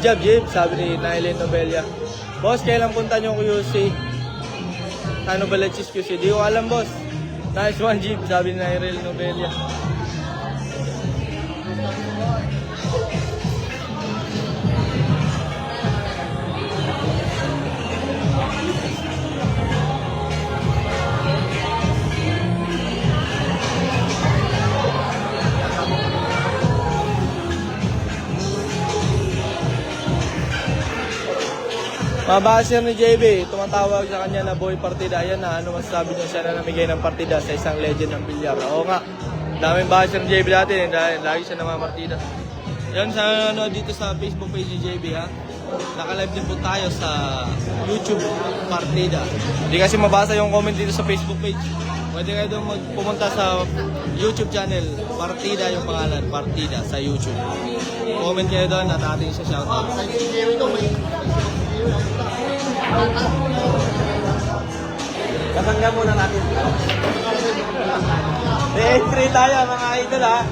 job, Jib, sabi ni Nailin Novelia. Boss, kailan punta nyo QC? Ano ba Lechis QC? Di ko alam, boss. Nice one, Jib, sabi ni Nailin Novelia. Mabasir ni JB, tumatawag sa kanya na boy partida. Ayan na, ano masasabi niya, siya na namigay ng partida sa isang legend ng bilyar. Oo nga, daming basir ni JB dati, dahil lagi siya namamartida. Yan sa ano, dito sa Facebook page ni JB ha. Naka-live din po tayo sa YouTube partida. Hindi kasi mabasa yung comment dito sa Facebook page. Pwede kayo doon pumunta sa YouTube channel, partida yung pangalan, partida sa YouTube. Comment kayo doon at ating siya shoutout. Kasangga muna natin. Entry tayo mga idol ha.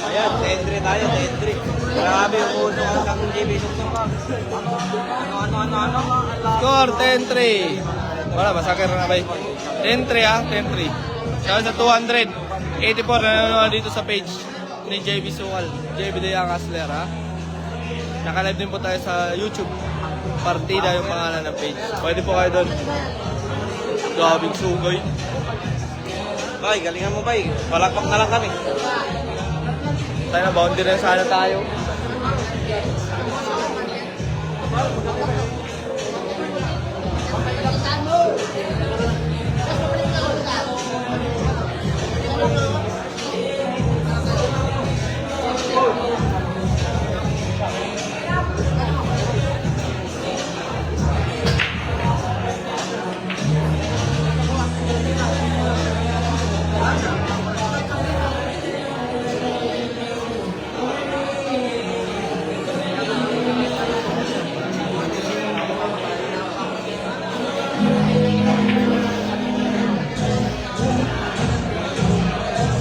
Ayan, entry tayo, entry. Grabe yung uno ang JB Suksok. Ano. Score 10-3. Wala, masakir na ba? 10-3 ha, 10-3. Siya sa 284 na nanonood dito sa page ni JB Sukal. JB The Young Hustler ha. Naka-live din po tayo sa YouTube. Partida yung pangalan ng page. Pwede po kayo doon. Gabing sugay. Bay, galingan mo bay. Palakpak na lang kami. Tayo na, boundary na sana tayo.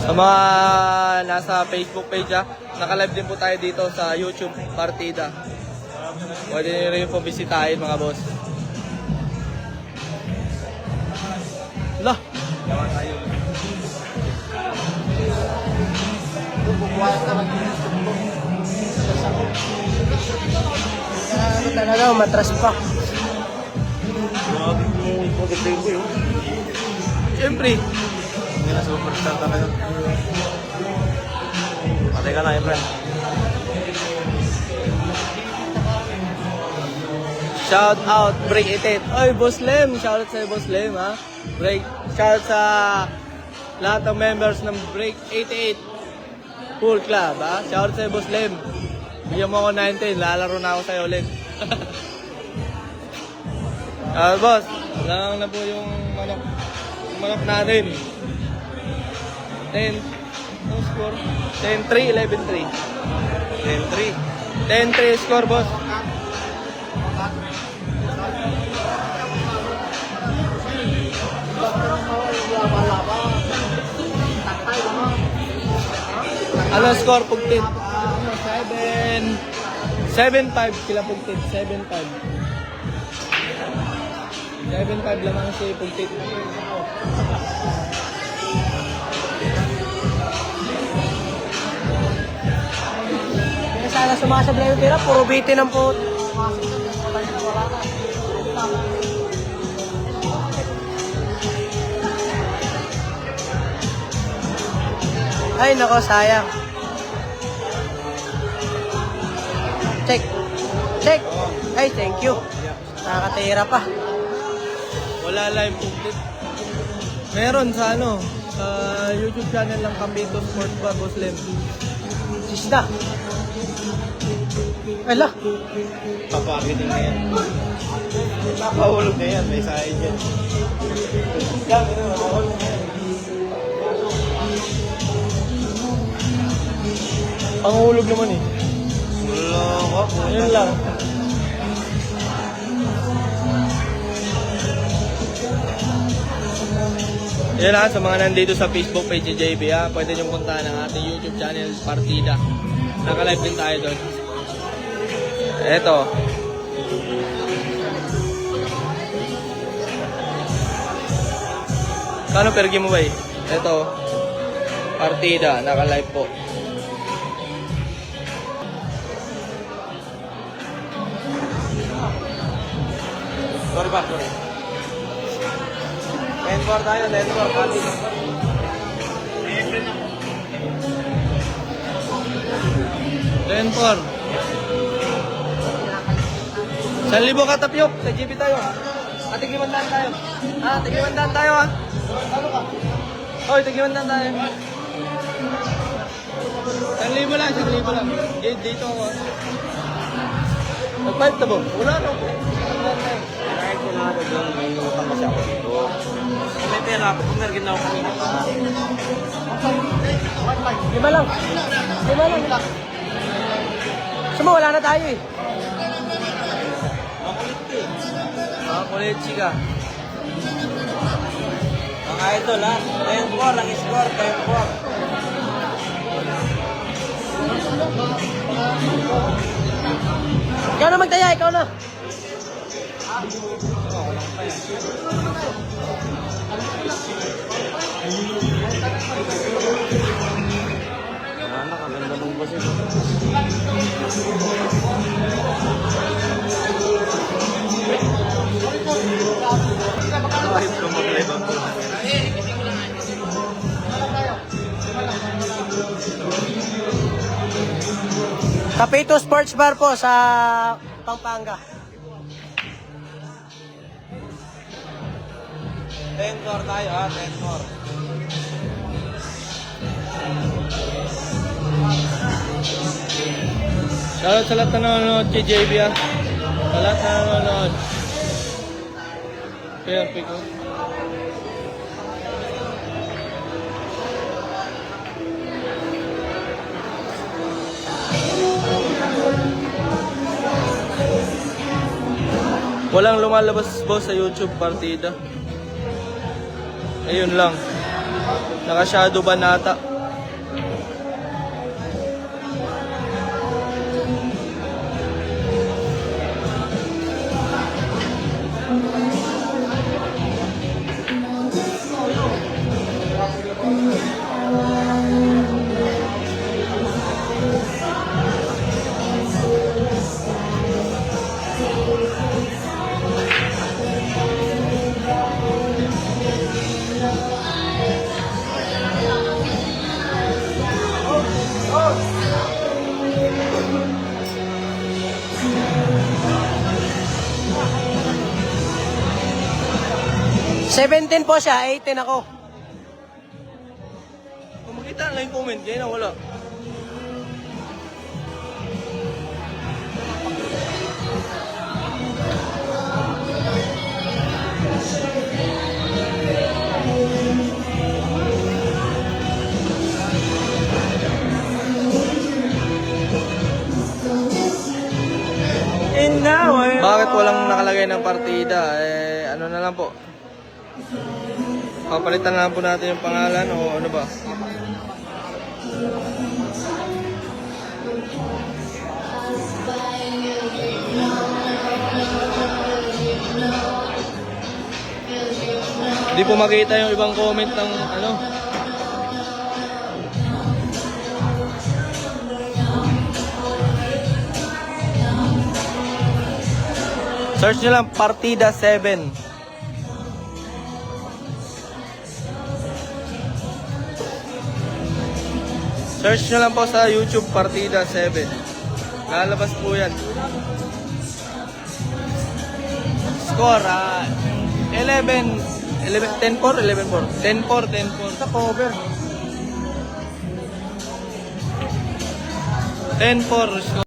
Sa mga nasa Facebook page ha, naka-live din po tayo dito sa YouTube partida. Pwede nyo rin po bisitahin mga boss. Lah! Ano talaga, matras pa. Siyempre, Hindi na superstar talaga. Patay ka na, friend. shout out, Break 88. Oy, Boss Lem, shout out sa Boss Lem ha. Shout out sa lahat ng members ng Break 88 Pool Club ha. Shout out sa Boss Lem. Bigyan mo ako 19, lalaro na ako sa'yo ulit. Boss, lang na po yung manok natin. 10, no score? 10-3, 11-3. 10-3. 10-3 score, boss. Ano score, Pugtit? 7-5 sila Pugtit. 7-5. 7-5 lamang si Pugtit. Sana sumasablay yung tira, puro bitin ang po. Ay, nako, sayang. Check. Ay, thank you. Nakakatira pa. Wala live Pugtit. Meron sa sa YouTube channel ng Cambito Sports Bar, Boss Lem. Sista. Ala. Papagitin na yan. Papahulog na yan. May sahid yan. Panghulog naman eh. Wala ko. Yun lang. Yan lang, sa mga nandito sa Facebook page ni JB ha, pwede nyo puntahan ang ating YouTube channel, Partida. Naka-live din tayo doon. Eto. Kano per game mo ba eh? Eto. Partida, naka-live po. Sorry ba, sorry. 10-4 tayo, 10-4. Pati. 10-4. 1,000 ka tapyok. Sa GP tayo. Tiglimandaan tayo. Tiglimandaan tayo ha. Ano ka? Hoy, tiglimandaan tayo. 1,000 lang, 1,000 lang. Dito ako. Nag-5 na ba? Wala na ako. Kahit ko na ako doon, may utang kasi ako dito. Kung may pera ako, pumergin na ako kanina pa. 5 lang. 5 lang. Suma, wala na tayo eh. Makulit ko eh. Kulit chika. Mga idol ha, 10-4 ang score, 10-4. Ikaw na magtaya, ikaw na. Anak, ang ganda nung boss ito. Kahit ko mag-live ang po. Kapito Sports Bar po sa Pampanga. 10-4 tayo ha, 10-4. Shoutout sa lahat na nanonood kay JB ha. Sa lahat na nanonood. Perfect oh. Walang lumalabas boss sa YouTube partida. Ayun lang. Naka-shadow ban nata. $17 po siya, 18 ako. Kung makita lang yung comment, kaya na wala. And now, Bakit walang nakalagay ng partida? Ano na lang po. Papalitan na lang po natin yung pangalan o ano ba? Hindi po makita yung ibang comment ng ano. Search nyo lang Partida 7. Search nyo lang po sa YouTube Partida 7. Lalabas po yan. Score 10-4, 11-4. 10-4. Sa cover. 10-4 score.